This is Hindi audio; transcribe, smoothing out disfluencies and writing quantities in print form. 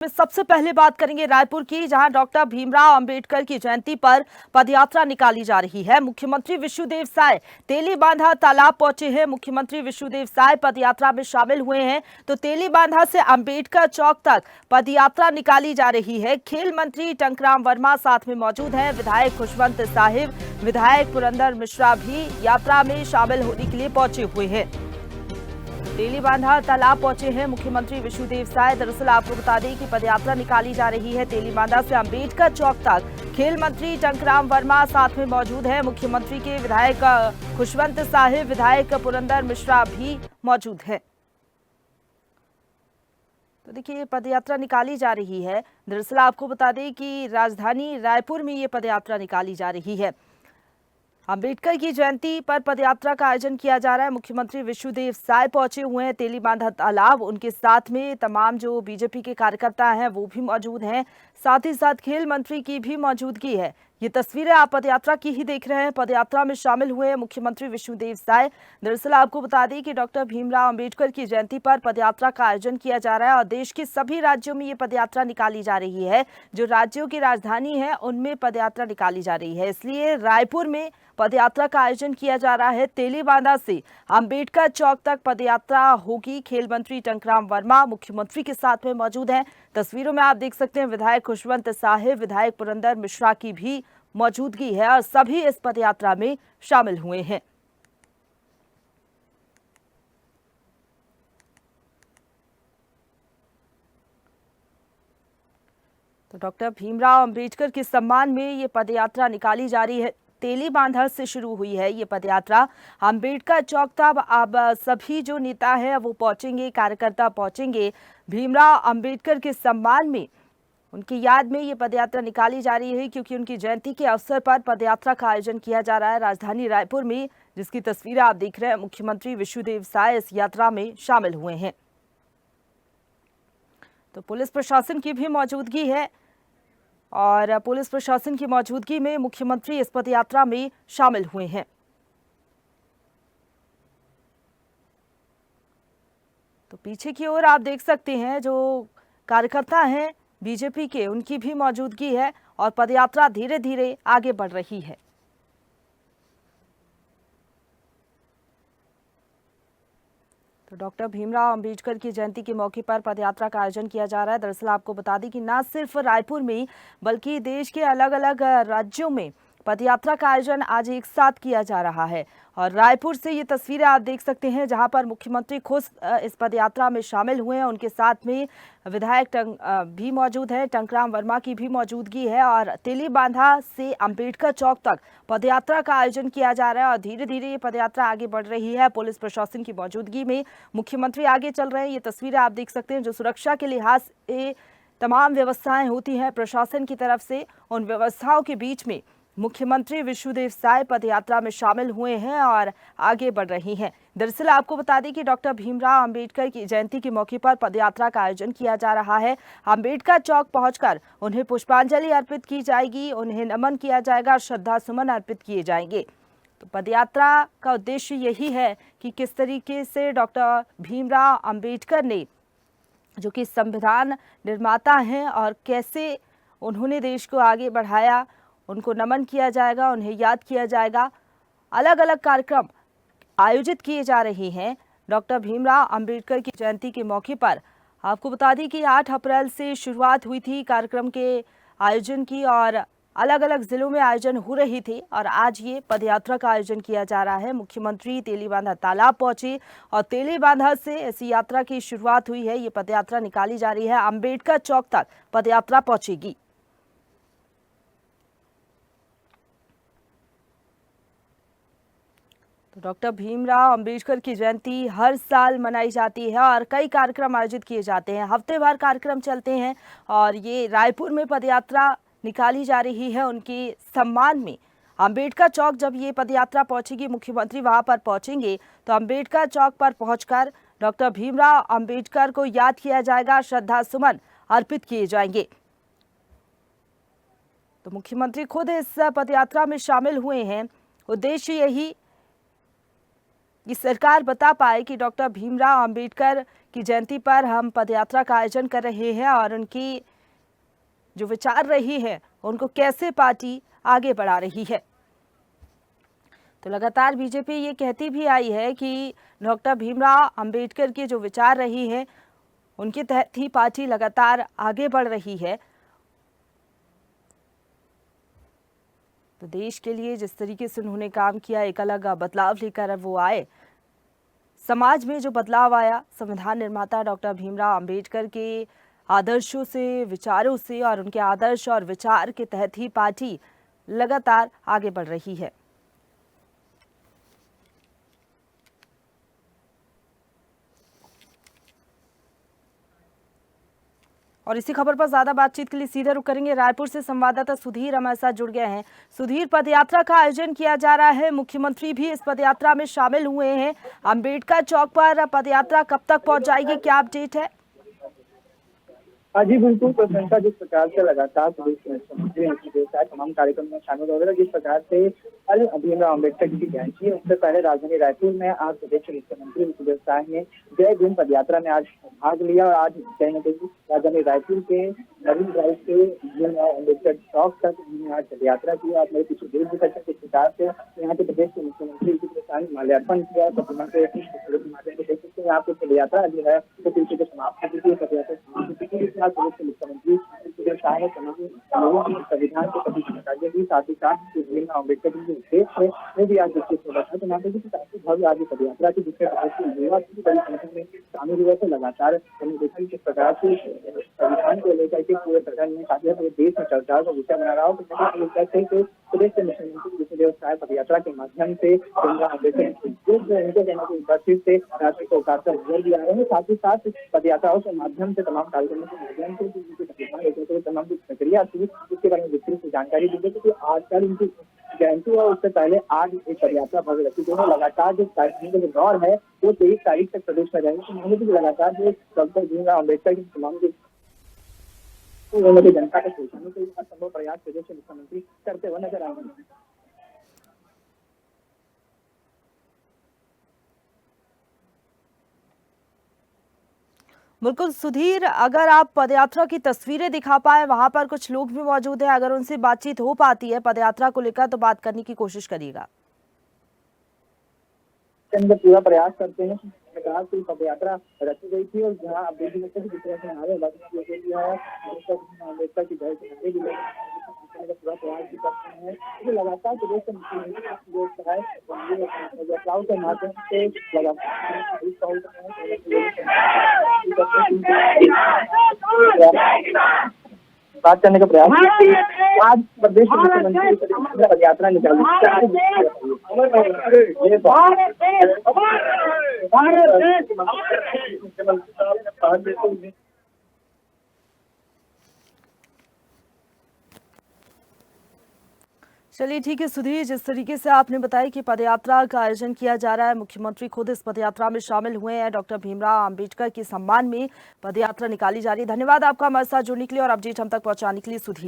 सबसे पहले बात करेंगे रायपुर की, जहां डॉक्टर भीमराव अंबेडकर की जयंती पर पदयात्रा निकाली जा रही है। मुख्यमंत्री विष्णुदेव साय तेलीबांधा तालाब पहुंचे हैं। मुख्यमंत्री विष्णुदेव साय पदयात्रा में शामिल हुए हैं। तो तेलीबांधा से अंबेडकर चौक तक पदयात्रा निकाली जा रही है। खेल मंत्री टंकराम वर्मा साथ में मौजूद हैं। विधायक खुशवंत साहिब, विधायक पुरंदर मिश्रा भी यात्रा में शामिल होने के लिए पहुंचे हुए हैं। तेलीबांधा तालाब पहुंचे हैं मुख्यमंत्री विष्णुदेव साय। दरअसल आपको बता दें कि पदयात्रा निकाली जा रही है तेलीबांधा से अंबेडकर चौक तक। खेल मंत्री टंकराम वर्मा साथ में मौजूद हैं। मुख्यमंत्री के विधायक खुशवंत साहिब, विधायक पुरंदर मिश्रा भी मौजूद हैं। तो देखिए, पदयात्रा निकाली जा रही है। दरअसल आपको बता दें कि राजधानी रायपुर में ये पदयात्रा निकाली जा रही है। अंबेडकर की जयंती पर पदयात्रा का आयोजन किया जा रहा है। मुख्यमंत्री विष्णुदेव साय पहुंचे हुए हैं तेलीबांधा तालाब। उनके साथ में तमाम जो बीजेपी के कार्यकर्ता हैं वो भी मौजूद हैं। साथ ही साथ खेल मंत्री की भी मौजूदगी है। ये तस्वीरें आप पदयात्रा की ही देख रहे हैं। पदयात्रा में शामिल हुए मुख्यमंत्री विष्णुदेव साय। दरअसल आपको बता दें कि डॉक्टर भीमराव अंबेडकर की जयंती पर पदयात्रा का आयोजन किया जा रहा है और देश के सभी राज्यों में ये पदयात्रा निकाली जा रही है। जो राज्यों की राजधानी है उनमें पदयात्रा निकाली जा रही है, इसलिए रायपुर में पदयात्रा का आयोजन किया जा रहा है। तेलीबांधा से अंबेडकर चौक तक पदयात्रा होगी। खेल मंत्री टंकराम वर्मा मुख्यमंत्री के साथ में मौजूद हैं। तस्वीरों में आप देख सकते हैं विधायक खुशवंत साहिब, विधायक पुरंदर मिश्रा की भी मौजूदगी है और सभी इस पदयात्रा में शामिल हुए हैं। तो डॉक्टर भीमराव अंबेडकर के सम्मान में ये पदयात्रा निकाली जा रही है। तेलीबांधा से शुरू हुई है ये पदयात्रा। अंबेडकर चौक तक अब सभी जो नेता हैं वो पहुंचेंगे, कार्यकर्ता पहुंचेंगे। भीमराव अंबेडकर के सम्मान में, उनकी याद में ये पदयात्रा निकाली जा रही है, क्योंकि उनकी जयंती के अवसर पर पदयात्रा का आयोजन किया जा रहा है राजधानी रायपुर में, जिसकी तस्वीरें आप देख रहे हैं। मुख्यमंत्री विष्णुदेव साय इस यात्रा में शामिल हुए हैं। तो पुलिस प्रशासन की भी मौजूदगी है और पुलिस प्रशासन की मौजूदगी में मुख्यमंत्री इस पदयात्रा में शामिल हुए हैं। तो पीछे की ओर आप देख सकते हैं जो कार्यकर्ता हैं बीजेपी के, उनकी भी मौजूदगी है और पदयात्रा धीरे धीरे आगे बढ़ रही है। तो डॉक्टर भीमराव अंबेडकर की जयंती के मौके पर पदयात्रा का आयोजन किया जा रहा है। दरअसल आपको बता दें कि न सिर्फ रायपुर में बल्कि देश के अलग अलग राज्यों में पदयात्रा का आयोजन आज एक साथ किया जा रहा है। और रायपुर से ये तस्वीरें आप देख सकते हैं, जहां पर मुख्यमंत्री खुद इस पदयात्रा में शामिल हुए हैं। उनके साथ में विधायक भी मौजूद है, टंकराम वर्मा की भी मौजूदगी है। और तेलीबांधा से अंबेडकर चौक तक पदयात्रा का आयोजन किया जा रहा है और धीरे धीरे ये पदयात्रा आगे बढ़ रही है। पुलिस प्रशासन की मौजूदगी में मुख्यमंत्री आगे चल रहे हैं। ये तस्वीरें आप देख सकते हैं। जो सुरक्षा के लिहाज से तमाम व्यवस्थाएं होती हैं प्रशासन की तरफ से, उन व्यवस्थाओं के बीच में मुख्यमंत्री विष्णुदेव साय पदयात्रा में शामिल हुए हैं और आगे बढ़ रही हैं। दरअसल आपको बता दें कि डॉक्टर भीमराव अंबेडकर की जयंती के मौके पर पदयात्रा का आयोजन किया जा रहा है। अंबेडकर चौक पहुंचकर उन्हें पुष्पांजलि अर्पित की जाएगी, उन्हें नमन किया जाएगा, श्रद्धा सुमन अर्पित किए जाएंगे। तो पदयात्रा का उद्देश्य यही है कि किस तरीके से डॉक्टर भीमराव अंबेडकर ने, जो कि संविधान निर्माता हैं, और कैसे उन्होंने देश को आगे बढ़ाया, उनको नमन किया जाएगा, उन्हें याद किया जाएगा। अलग अलग कार्यक्रम आयोजित किए जा रहे हैं डॉक्टर भीमराव अंबेडकर की जयंती के मौके पर। आपको बता दें कि 8 अप्रैल से शुरुआत हुई थी कार्यक्रम के आयोजन की और अलग अलग जिलों में आयोजन हो रहे थे और आज ये पदयात्रा का आयोजन किया जा रहा है। मुख्यमंत्री तेलीबांधा तालाब पहुंचे और तेलीबांधा से इस यात्रा की शुरुआत हुई है। ये पदयात्रा निकाली जा रही है। अंबेडकर चौक तक पदयात्रा पहुंचेगी। तो डॉक्टर भीमराव अंबेडकर की जयंती हर साल मनाई जाती है और कई कार्यक्रम आयोजित किए जाते हैं। हफ्ते भर कार्यक्रम चलते हैं और ये रायपुर में पदयात्रा निकाली जा रही है उनके सम्मान में। अंबेडकर चौक जब ये पदयात्रा पहुंचेगी, मुख्यमंत्री वहां पर पहुंचेंगे, तो अंबेडकर चौक पर पहुंचकर डॉक्टर भीमराव अंबेडकर को याद किया जाएगा, श्रद्धा सुमन अर्पित किए जाएंगे। तो मुख्यमंत्री खुद इस पदयात्रा में शामिल हुए हैं। उद्देश्य यही ये सरकार बता पाए कि डॉक्टर भीमराव अंबेडकर की जयंती पर हम पदयात्रा का आयोजन कर रहे हैं और उनकी जो विचार रही है उनको कैसे पार्टी आगे बढ़ा रही है। तो लगातार बीजेपी ये कहती भी आई है कि डॉक्टर भीमराव अंबेडकर की जो विचार रही है उनके तहत ही पार्टी लगातार आगे बढ़ रही है। तो देश के लिए जिस तरीके से उन्होंने काम किया, एक अलग बदलाव लेकर वो आए, समाज में जो बदलाव आया, संविधान निर्माता डॉक्टर भीमराव अंबेडकर के आदर्शों से, विचारों से और उनके आदर्श और विचार के तहत ही पार्टी लगातार आगे बढ़ रही है। और इसी खबर पर ज्यादा बातचीत के लिए सीधे रुक करेंगे। रायपुर से संवाददाता सुधीर हमारे साथ जुड़ गए हैं। सुधीर, पदयात्रा का आयोजन किया जा रहा है, मुख्यमंत्री भी इस पदयात्रा में शामिल हुए हैं। अंबेडकर चौक पर पदयात्रा कब तक पहुंच जाएगी, क्या अपडेट है? जी बिल्कुल, तो जनता जिस प्रकार से लगातार प्रदेश के मुख्यमंत्री तमाम कार्यक्रम में शामिल हो रहे, जिस प्रकार से कल भीमराव अम्बेडकर की जयंती है, उससे पहले राजधानी रायपुर में आज प्रदेश के मुख्यमंत्री सुदेश शाह ने जय भीम पदयात्रा में आज भाग लिया और आज कहीं न कहीं राजधानी रायपुर के नवीन ड्राइव से भीमराव अम्बेडकर चौक तक उन्होंने आज पदयात्रा की। आप मेरे पीछे देख भी सकते किस प्रकार से यहाँ के प्रदेश के मुख्यमंत्री सुदेश शाह ने माल्यार्पण किया, प्रतिमा के माध्यम से देख सकते हैं आपको पदयात्रा जो है तो पीछे के समाप्त की पदयात्रा समाप्त की। प्रदेश के मुख्यमंत्री सुदेश शाह ने तमाम लोगों की संविधान के प्रति जानकारी दी, साथ ही साथ भीमराव अम्बेडकर की उद्देश्य है वो भी आज विकसित हो रहा था। तो मानते हैं कि काफी भव्य आज पदयात्रा की, जिससे प्रदेश के युवा की बड़ी संख्या में शामिल हुए थे। लगातार हमने देखा किस प्रकार से संविधान को लेकर के पूरे प्रदेश में काफी देश में चर्चा का विषय बना रहा हो। तो प्रदेश के मुख्यमंत्री सुदेश शाह पदयात्रा के माध्यम से भीमराव अम्बेडकर उपस्थित से राष्ट्र को उतारकर जोर दिया रहे हैं। साथ ही साथ पदयात्राओं के माध्यम से तमाम कार्यक्रमों के माध्यम से तमाम जो प्रक्रिया थी उसके बारे में विस्तृत जानकारी दी गई। क्योंकि आज कल उनकी जयंती है, उससे पहले आज एक पदयात्रा भव्य रखी गई है। लगातार जो कार्यक्रम का जो दौर है वो 23 तारीख तक प्रदेश में रहेगा। तो लगातार जो डॉक्टर भीमराव अम्बेडकर की तमाम जनता को पहुंचाने के लिए संभव प्रयास प्रदेश के मुख्यमंत्री करते हुए नजर आ रहे हैं। बिल्कुल सुधीर, अगर आप पदयात्रा की तस्वीरें दिखा पाए, वहां पर कुछ लोग भी मौजूद हैं, अगर उनसे बातचीत हो पाती है पदयात्रा को लेकर तो बात करने की कोशिश करिएगा। अंदर पूरा प्रयास करते हैं। सरकार की पदयात्रा रखी गई थी और जहाँ आप देख सकते हैं जिस तरह से नारे अम्बेडकर की जय से पूरा प्रयास भी करते हैं। तो लगातार प्रदेश के मुख्यमंत्री पदयात्राओं के माध्यम से बात करने का प्रयास। आज प्रदेश के मुख्यमंत्री पदयात्रा निकाली। चलिए ठीक है सुधीर, जिस तरीके से आपने बताया कि पदयात्रा का आयोजन किया जा रहा है, मुख्यमंत्री खुद इस पदयात्रा में शामिल हुए हैं, डॉक्टर भीमराव अंबेडकर के सम्मान में पदयात्रा निकाली जा रही है। धन्यवाद आपका हमारे साथ जुड़ने के लिए और अपडेट हम तक पहुंचाने के लिए सुधीर।